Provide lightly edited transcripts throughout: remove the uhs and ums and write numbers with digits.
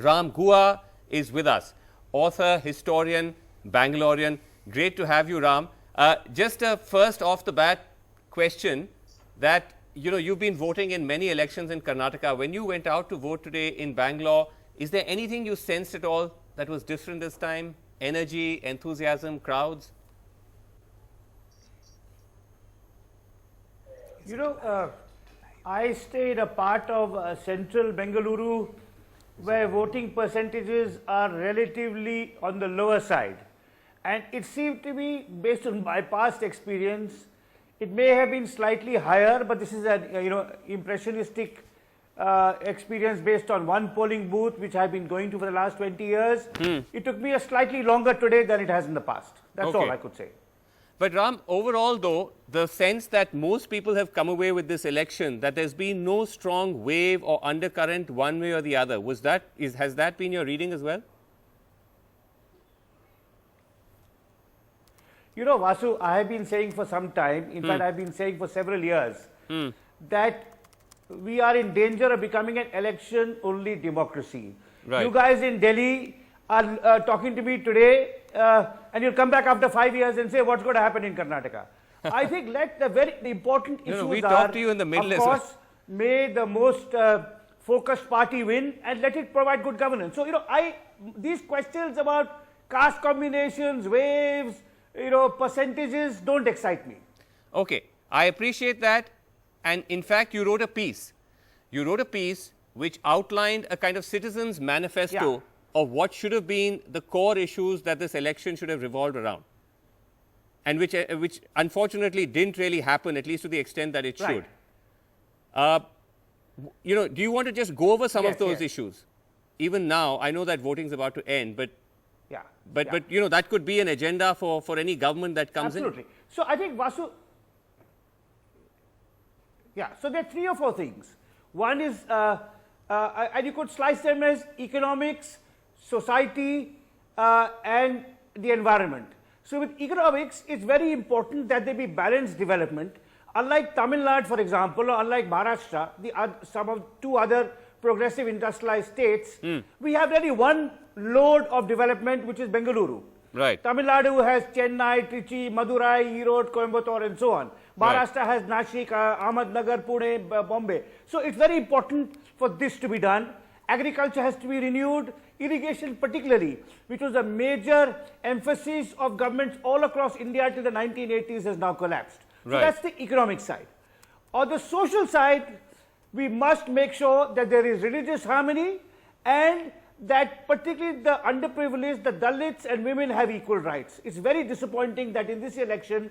Ram Gua is with us, author, historian, Bangalorean. Great to have you, Ram. Just a first off the bat question that, you've been voting in many elections in Karnataka. When you went out to vote today in Bangalore, is there anything you sensed at all that was different this time? Energy, enthusiasm, crowds? I stayed a part of central Bengaluru where voting percentages are relatively on the lower side. And it seemed to me, based on my past experience, it may have been slightly higher, but this is an impressionistic experience based on one polling booth which I've been going to for the last 20 years. It took me a slightly longer today than it has in the past. That's all I could say. But Ram, overall though, the sense that most people have come away with this election, that there's been no strong wave or undercurrent one way or the other, has that been your reading as well? Vasu, I have been saying for some time, in fact, I've been saying for several years, that we are in danger of becoming an election-only democracy. Right. You guys in Delhi are talking to me today, and you'll come back after 5 years and say, what's going to happen in Karnataka? I think the important issues we are, talked to you in the middle, of course, may the most focused party win, and let it provide good governance. So, these questions about caste combinations, waves, percentages don't excite me. Okay, I appreciate that. And in fact, you wrote a piece. You wrote a piece which outlined a kind of citizens' manifesto of what should have been the core issues that this election should have revolved around, and which unfortunately didn't really happen, at least to the extent that it should. Do you want to just go over some of those issues? Even now, I know that voting is about to end, but that could be an agenda for any government that comes in. Absolutely. So I think, Vasu, so there are 3 or 4 things. One is, and you could slice them as economics, society, and the environment. So with economics, it's very important that there be balanced development. Unlike Tamil Nadu, for example, or unlike Maharashtra, some of 2 other progressive industrialized states, we have really one load of development, which is Bengaluru. Right. Tamil Nadu has Chennai, Trichy, Madurai, Erode, Coimbatore, and so on. Maharashtra has Nashik, Ahmednagar, Pune, Bombay. So it's very important for this to be done. Agriculture has to be renewed. Irrigation particularly, which was a major emphasis of governments all across India till the 1980s, has now collapsed. So that's the economic side. On the social side, we must make sure that there is religious harmony, and that particularly the underprivileged, the Dalits and women have equal rights. It's very disappointing that in this election,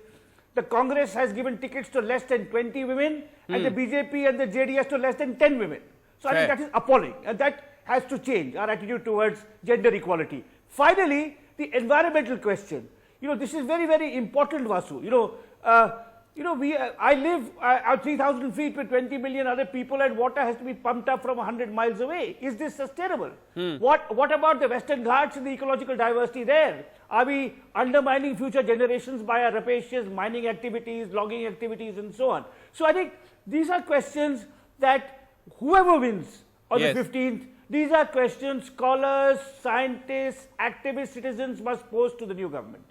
the Congress has given tickets to less than 20 women, and the BJP and the JDS to less than 10 women. So I think that is appalling, and that has to change our attitude towards gender equality. Finally, the environmental question. This is very, very important, Vasu. I live at 3,000 feet with 20 million other people, and water has to be pumped up from 100 miles away. Is this sustainable? What about the Western Ghats and the ecological diversity there? Are we undermining future generations by our rapacious mining activities, logging activities, and so on? So I think these are questions that whoever wins on the 15th, these are questions scholars, scientists, activists, citizens must pose to the new government.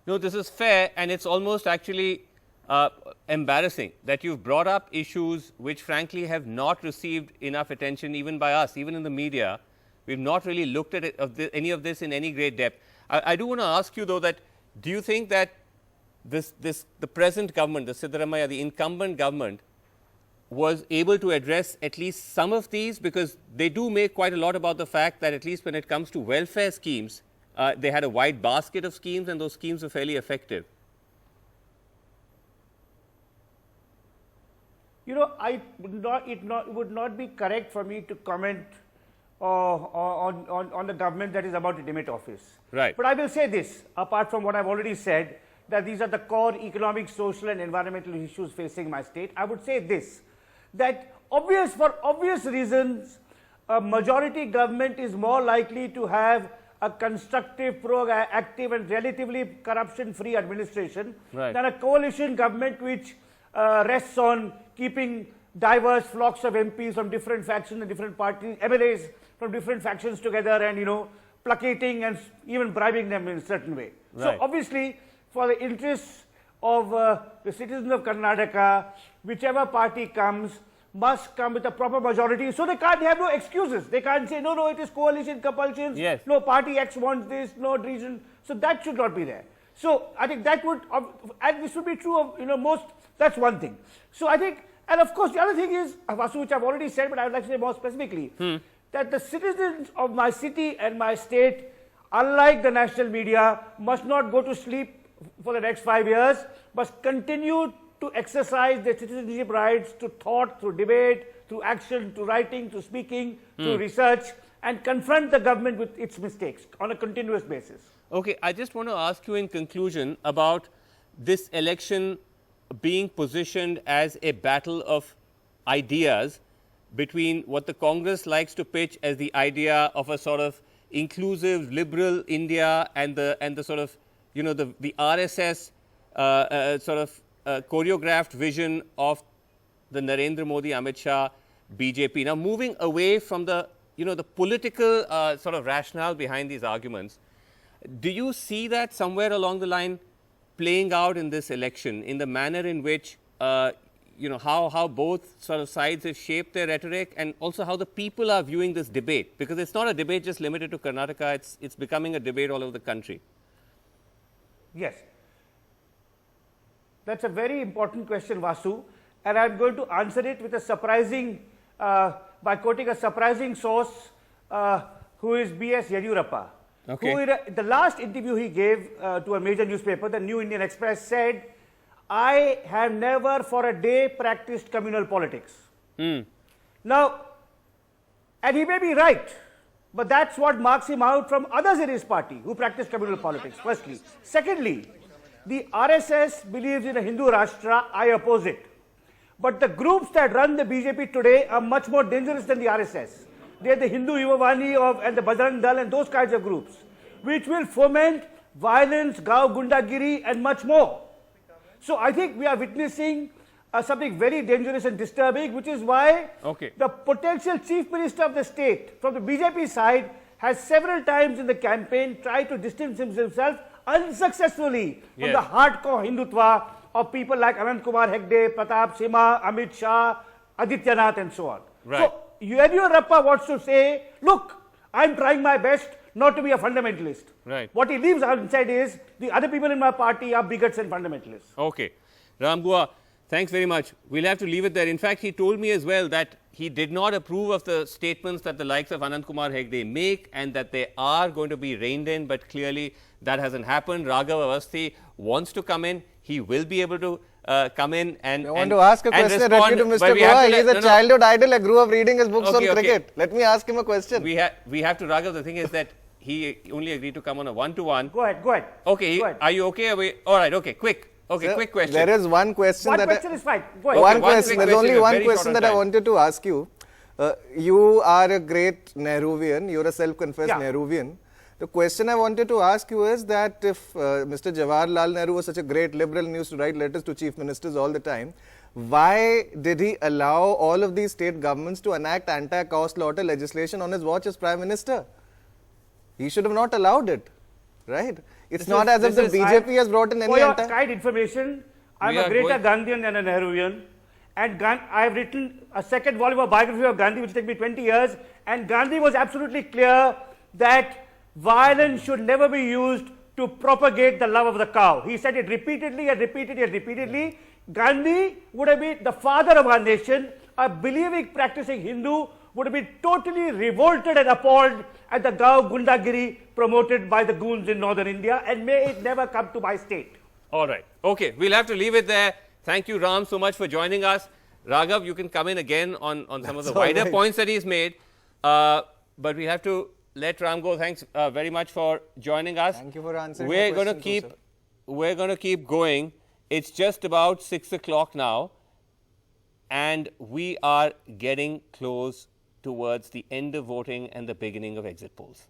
No, this is fair, and it's almost actually embarrassing that you've brought up issues which frankly have not received enough attention even by us, even in the media. We've not really looked at any of this in any great depth. I do want to ask you though that, do you think that the present government, the Siddaramaiah, the incumbent government, was able to address at least some of these? Because they do make quite a lot about the fact that at least when it comes to welfare schemes, they had a wide basket of schemes, and those schemes were fairly effective. It would not be correct for me to comment on the government that is about to demit office. Right. But I will say this, apart from what I've already said, that these are the core economic, social, and environmental issues facing my state. I would say this, that for obvious reasons, a majority government is more likely to have a constructive, proactive, and relatively corruption-free administration than a coalition government which rests on keeping diverse flocks of MPs from different factions and different parties, MLAs from different factions together and, placating and even bribing them in a certain way. Right. So obviously, for the interests of the citizens of Karnataka, whichever party comes, must come with a proper majority. So they have no excuses. They can't say, no, it is coalition compulsions. Yes. No, party X wants this, no reason. So that should not be there. So I think that would, and this would be true of, most, that's one thing. So I think, and of course the other thing is, Vasu, which I've already said, but I would like to say more specifically, that the citizens of my city and my state, unlike the national media, must not go to sleep for the next 5 years, must continue to exercise their citizenship rights through thought, through debate, through action, through writing, through speaking, through research, and confront the government with its mistakes on a continuous basis. Okay, I just want to ask you in conclusion about this election being positioned as a battle of ideas between what the Congress likes to pitch as the idea of a sort of inclusive, liberal India and the sort of, the RSS sort of choreographed vision of the Narendra Modi, Amit Shah, BJP. Now, moving away from the, the political sort of rationale behind these arguments, do you see that somewhere along the line playing out in this election in the manner in which, how both sort of sides have shaped their rhetoric and also how the people are viewing this debate? Because it's not a debate just limited to Karnataka, it's becoming a debate all over the country. Yes. That's a very important question, Vasu, and I'm going to answer it with a surprising, by quoting a surprising source, who is B.S. Yediyurappa. Okay. Who in the last interview he gave to a major newspaper, the New Indian Express, said, I have never for a day practiced communal politics. Now, and he may be right, but that's what marks him out from others in his party who practice communal politics, firstly. Secondly, the RSS believes in a Hindu Rashtra, I oppose it. But the groups that run the BJP today are much more dangerous than the RSS. They are the Hindu Yuvavani and the Bajrang Dal and those kinds of groups, which will foment violence, Gao Gundagiri and much more. So I think we are witnessing something very dangerous and disturbing, which is why the potential chief minister of the state from the BJP side has several times in the campaign tried to distance himself unsuccessfully from the hardcore Hindutva of people like Anand Kumar Hegde, Pratap Sima, Amit Shah, Adityanath and so on. Right. So Yediyurappa wants to say, look, I'm trying my best not to be a fundamentalist. Right. What he leaves outside is the other people in my party are bigots and fundamentalists. Okay. Ram Gua, thanks very much. We'll have to leave it there. In fact, he told me as well that he did not approve of the statements that the likes of Anand Kumar Hegde make and that they are going to be reined in, but clearly that hasn't happened. Raghav Avasthi wants to come in. He will be able to come in and I want to ask a question respond, to Mr. Goa. He is a childhood idol. I grew up reading his books on cricket. Let me ask him a question. We have to, Raghav. The thing is that he only agreed to come on a one-to-one. Go ahead. Okay. Are you okay? All right. Okay. Quick. Okay. Sir, quick question. There is one question. One question is fine. Go ahead. One question. There's only one question that I wanted to ask you. You are a great Nehruvian. You're a self-confessed Nehruvian. The question I wanted to ask you is that if Mr. Jawaharlal Nehru was such a great liberal and used to write letters to chief ministers all the time, why did he allow all of these state governments to enact anti-cow slaughter legislation on his watch as Prime Minister? He should have not allowed it, right? It's not as if the BJP has brought in any For your kind information, I'm a greater Gandhian than a Nehruvian. And I have written a second volume of biography of Gandhi, which took me 20 years. And Gandhi was absolutely clear that violence should never be used to propagate the love of the cow. He said it repeatedly and repeatedly and repeatedly. Gandhi would have been the father of our nation. A believing, practicing Hindu would have been totally revolted and appalled at the Gao Gundagiri promoted by the goons in northern India, and may it never come to my state. All right. Okay. We'll have to leave it there. Thank you, Ram, so much for joining us. Raghav, you can come in again on some of the wider points that he's made. But we have to let Ram go. Thanks very much for joining us. Thank you for answering We're going to keep going. It's just about 6 o'clock now, and we are getting close towards the end of voting and the beginning of exit polls.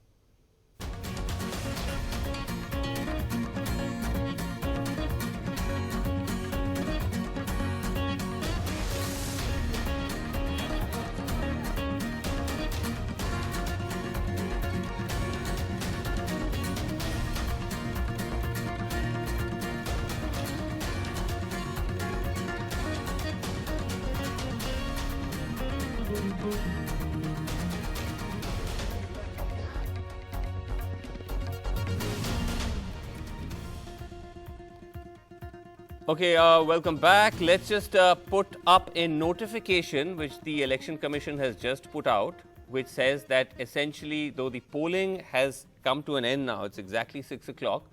Okay, welcome back. Let's just put up a notification which the Election Commission has just put out, which says that essentially, though the polling has come to an end now, it's exactly 6 o'clock,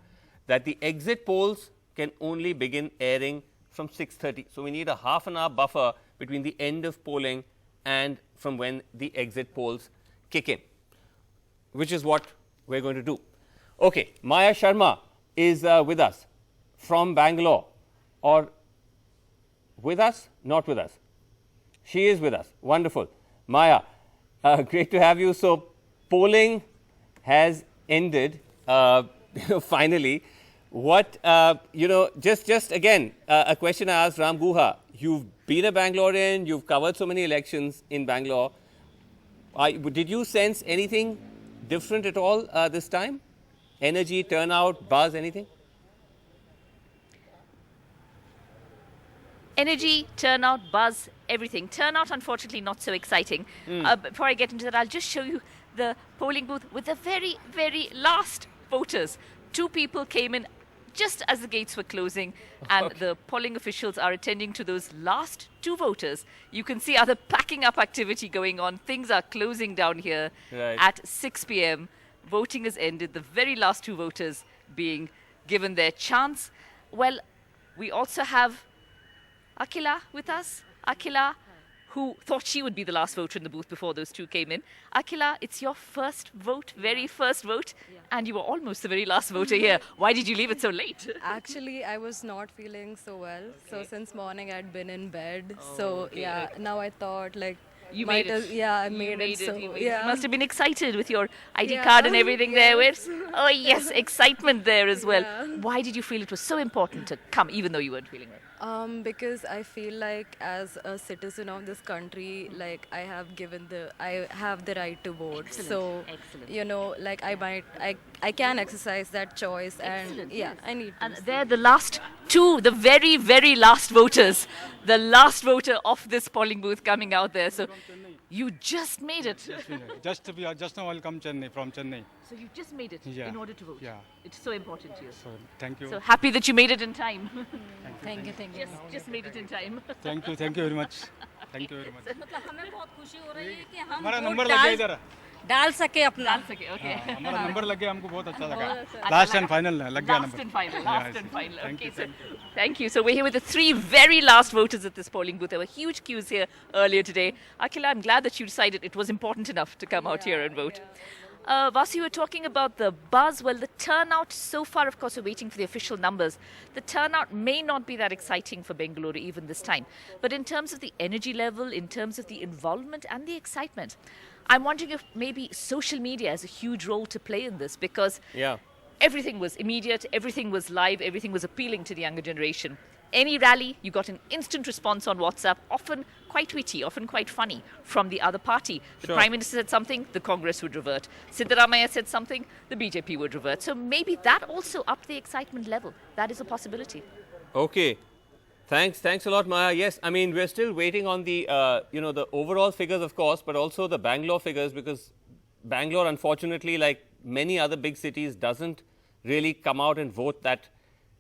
that the exit polls can only begin airing from 6:30. So we need a half an hour buffer between the end of polling and from when the exit polls kick in, which is what we're going to do. Okay, Maya Sharma is with us from Bangalore. Or with us? Not with us. She is with us. Wonderful. Maya, great to have you. So, polling has ended finally. What, just again, a question I asked Ram Guha. You've been a Bangalorean, you've covered so many elections in Bangalore. Did you sense anything different at all this time? Energy, turnout, buzz, anything? Energy, turnout, buzz, everything. Turnout, unfortunately, not so exciting. Before I get into that, I'll just show you the polling booth with the very, very last voters. 2 people came in just as the gates were closing, and the polling officials are attending to those last 2 voters. You can see other packing up activity going on. Things are closing down here at 6 p.m. Voting has ended. The very last 2 voters being given their chance. Well, we also have Akila with us. Akila, who thought she would be the last voter in the booth before those 2 came in. Akila, it's your first vote, very first vote, and you were almost the very last voter here. Why did you leave it so late? Actually, I was not feeling so well. So since morning I'd been in bed. Now I thought like, You made it. I made it. So, You must have been excited with your ID card and everything there. Oh yes, excitement there as well. Why did you feel it was so important to come, even though you weren't feeling well? Because I feel like as a citizen of this country, like I have the right to vote. I can exercise that choice. Excellent. And I need to. And they're the last 2, the very, very last voters. The last voter of this polling booth coming out there. So you just made it. Just now I'll come from Chennai. So you just made it in order to vote. Yeah. It's so important to you. So thank you. So happy that you made it in time. Thank you. Just made it in time. Thank you very much. Thank you very much. हमें बहुत खुशी हो रही है कि हम हमारा vote number लग गया इधर डाल सके अपना Okay. हमारा नंबर लग गया हमको बहुत अच्छा लगा लास्ट एंड फाइनल लग गया Last and final. Thank Okay, you, so thank you. So we're here with the 3 very last voters at this polling booth. There were huge queues here earlier today. Akila, I'm glad that you decided it was important enough to come out here and vote. Vasu, you were talking about the buzz. Well, the turnout so far, of course, we're waiting for the official numbers. The turnout may not be that exciting for Bengaluru even this time. But in terms of the energy level, in terms of the involvement and the excitement, I'm wondering if maybe social media has a huge role to play in this, because everything was immediate, everything was live, everything was appealing to the younger generation. Any rally, you got an instant response on WhatsApp, often quite witty, often quite funny, from the other party. The Prime Minister said something, the Congress would revert. Siddaramaiah said something, the BJP would revert. So maybe that also upped the excitement level. That is a possibility. Okay. Thanks a lot, Maya. Yes, I mean, we're still waiting on the, the overall figures, of course, but also the Bangalore figures, because Bangalore, unfortunately, like many other big cities, doesn't really come out and vote that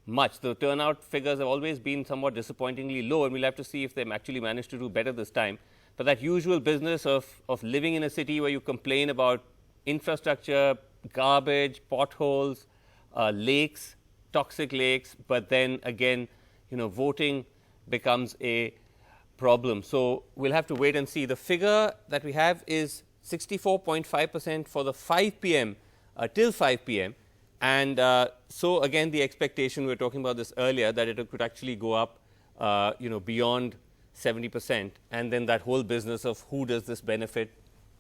much. The turnout figures have always been somewhat disappointingly low, and we'll have to see if they actually manage to do better this time. But that usual business of living in a city where you complain about infrastructure, garbage, potholes, lakes, toxic lakes, but then again, voting becomes a problem. So we'll have to wait and see. The figure that we have is 64.5% for the 5 p.m. Till 5 p.m. And so again, the expectation, we were talking about this earlier, that it could actually go up, beyond 70%. And then that whole business of who does this benefit?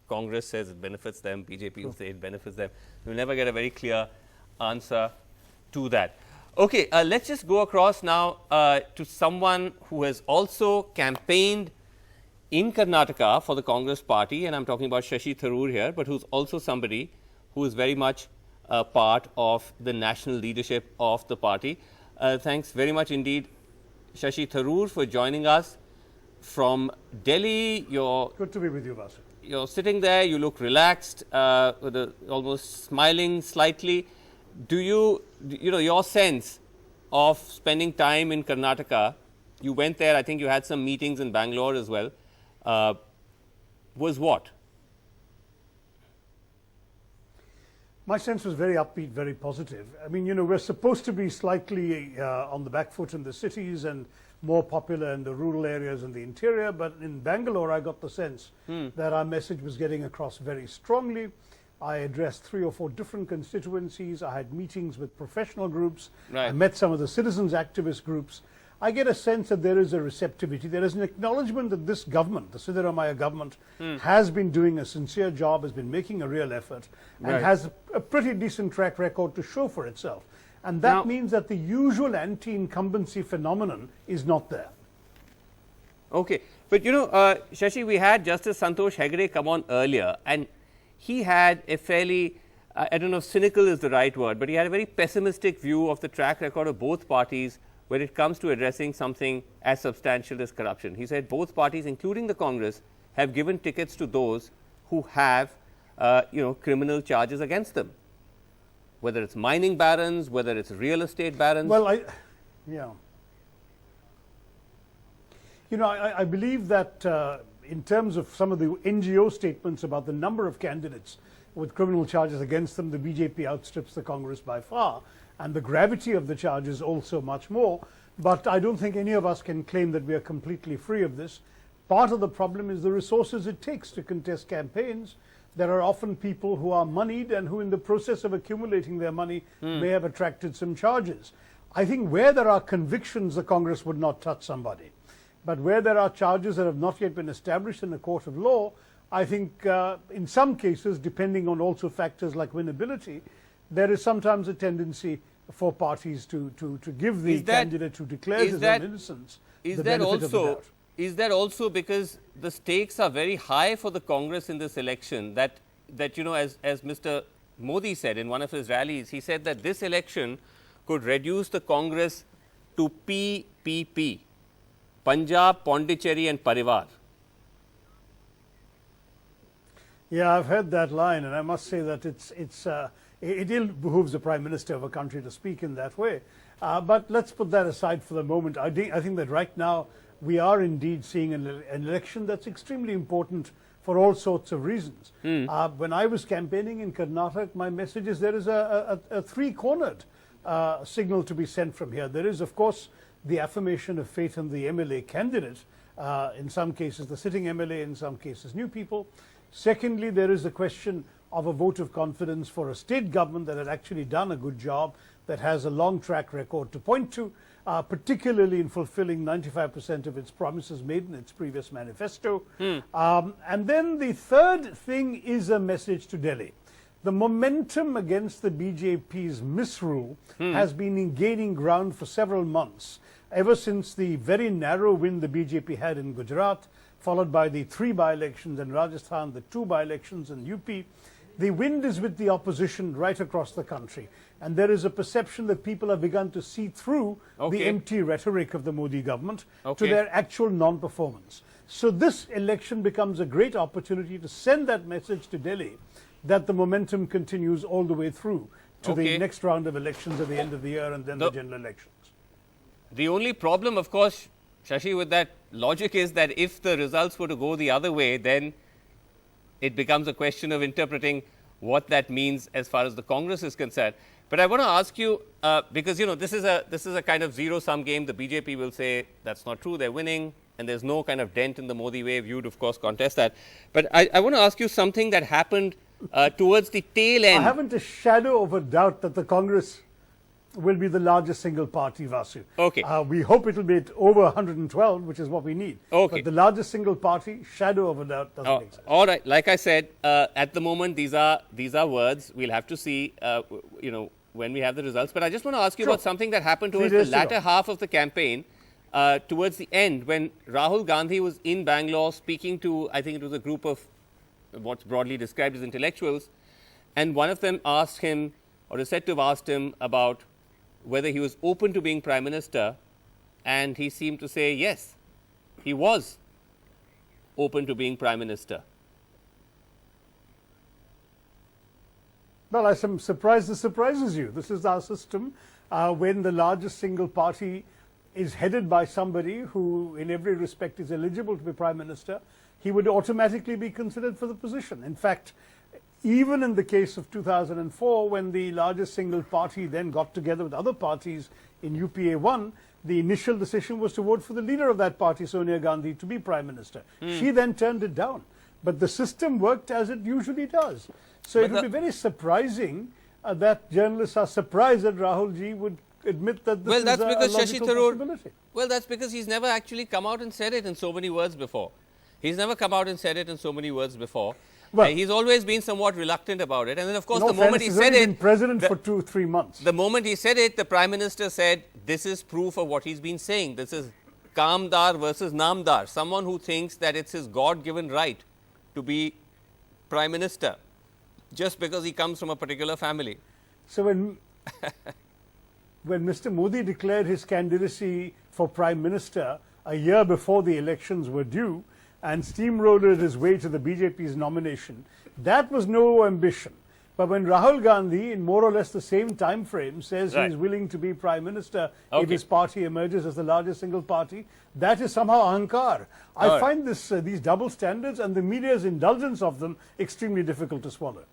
Congress says it benefits them, BJP will say it benefits them. We'll never get a very clear answer to that. Okay, let's just go across now to someone who has also campaigned in Karnataka for the Congress party, and I'm talking about Shashi Tharoor here, but who's also somebody who is very much part of the national leadership of the party. Thanks very much indeed, Shashi Tharoor, for joining us from Delhi. Good to be with you, Vasu. You're sitting there, you look relaxed, almost smiling slightly. Do you, your sense of spending time in Karnataka, you went there, I think you had some meetings in Bangalore as well, was what? My sense was very upbeat, very positive. I mean, you know, we're supposed to be slightly on the back foot in the cities and more popular in the rural areas and the interior, but in Bangalore, I got the sense that our message was getting across very strongly. I addressed 3 or 4 different constituencies. I had meetings with professional groups. Right. I met some of the citizens activist groups. I get a sense that there is a receptivity. There is an acknowledgement that this government, the Siddaramaiah government, has been doing a sincere job, has been making a real effort, and has a pretty decent track record to show for itself. And that means that the usual anti-incumbency phenomenon is not there. Okay. But you know, Shashi, we had Justice Santosh Hegde come on earlier, and he had a fairly, I don't know if cynical is the right word, but he had a very pessimistic view of the track record of both parties when it comes to addressing something as substantial as corruption. He said both parties, including the Congress, have given tickets to those who have, criminal charges against them, whether it's mining barons, whether it's real estate barons. Well, I believe that in terms of some of the NGO statements about the number of candidates with criminal charges against them, the BJP outstrips the Congress by far, and the gravity of the charges also much more. But I don't think any of us can claim that we are completely free of this. Part of the problem is the resources it takes to contest campaigns. There are often people who are moneyed and who in the process of accumulating their money may have attracted some charges. I think where there are convictions, the Congress would not touch somebody. But where there are charges that have not yet been established in a court of law, I think in some cases, depending on also factors like winnability, there is sometimes a tendency for parties to give the candidate who declares his own innocence the benefit of the doubt. Is that also because the stakes are very high for the Congress in this election, that as Mr. Modi said in one of his rallies, he said that this election could reduce the Congress to PPP, Punjab, Pondicherry and Parivar. Yeah, I've heard that line, and I must say that it ill behooves the Prime Minister of a country to speak in that way. But let's put that aside for the moment. I think that right now we are indeed seeing an election that's extremely important for all sorts of reasons. When I was campaigning in Karnataka, my message is there is a 3-cornered signal to be sent from here. There is, of course, the affirmation of faith in the MLA candidate, in some cases the sitting MLA, in some cases new people. Secondly, there is the question of a vote of confidence for a state government that had actually done a good job, that has a long track record to point to, particularly in fulfilling 95% of its promises made in its previous manifesto. And then the third thing is a message to Delhi. The momentum against the BJP's misrule has been gaining ground for several months, ever since the very narrow win the BJP had in Gujarat, followed by the 3 by-elections in Rajasthan, the 2 by-elections in UP. The wind is with the opposition right across the country, and there is a perception that people have begun to see through the empty rhetoric of the Modi government to their actual non-performance. So this election becomes a great opportunity to send that message to Delhi that the momentum continues all the way through to the next round of elections at the end of the year and then the general elections. The only problem, of course, Shashi, with that logic is that if the results were to go the other way, then it becomes a question of interpreting what that means as far as the Congress is concerned. But I want to ask you, because this is a kind of zero-sum game. The BJP will say that's not true, they're winning, and there's no kind of dent in the Modi wave. You'd, of course, contest that. But I want to ask you something that happened towards the tail end. I haven't a shadow of a doubt that the Congress will be the largest single party, Vasu. We hope it will be at over 112, which is what we need. But the largest single party, shadow of a doubt, doesn't exist. All right. Like I said, at the moment, these are words. We'll have to see, when we have the results. But I just want to ask you about something that happened towards the latter half of the campaign, towards the end, when Rahul Gandhi was in Bangalore speaking to, I think it was a group of what's broadly described as intellectuals, and one of them asked him, or is said to have asked him, about whether he was open to being Prime Minister, and he seemed to say yes, he was open to being Prime Minister. Well, I'm surprised this surprises you. This is our system. when the largest single party is headed by somebody who in every respect is eligible to be Prime Minister, he would automatically be considered for the position. In fact, even in the case of 2004, when the largest single party then got together with other parties in UPA 1, the initial decision was to vote for the leader of that party, Sonia Gandhi, to be Prime Minister. She then turned it down. But the system worked as it usually does. So it would be very surprising that journalists are surprised that Rahul ji would admit that this is a logical possibility. Well, that's because he's never actually come out and said it in so many words before. He's never come out and said it in so many words before. Well, he's always been somewhat reluctant about it. And then, of course, the moment he said it... He's been president for 2-3 months. The moment he said it, the Prime Minister said, this is proof of what he's been saying. This is Kamdar versus Namdar. Someone who thinks that it's his God-given right to be Prime Minister just because he comes from a particular family. So when Mr. Modi declared his candidacy for Prime Minister a year before the elections were due and steamrolled his way to the BJP's nomination, that was no ambition. But when Rahul Gandhi, in more or less the same time frame, says he's willing to be Prime Minister if his party emerges as the largest single party, that is somehow ahankar. I find these double standards and the media's indulgence of them extremely difficult to swallow.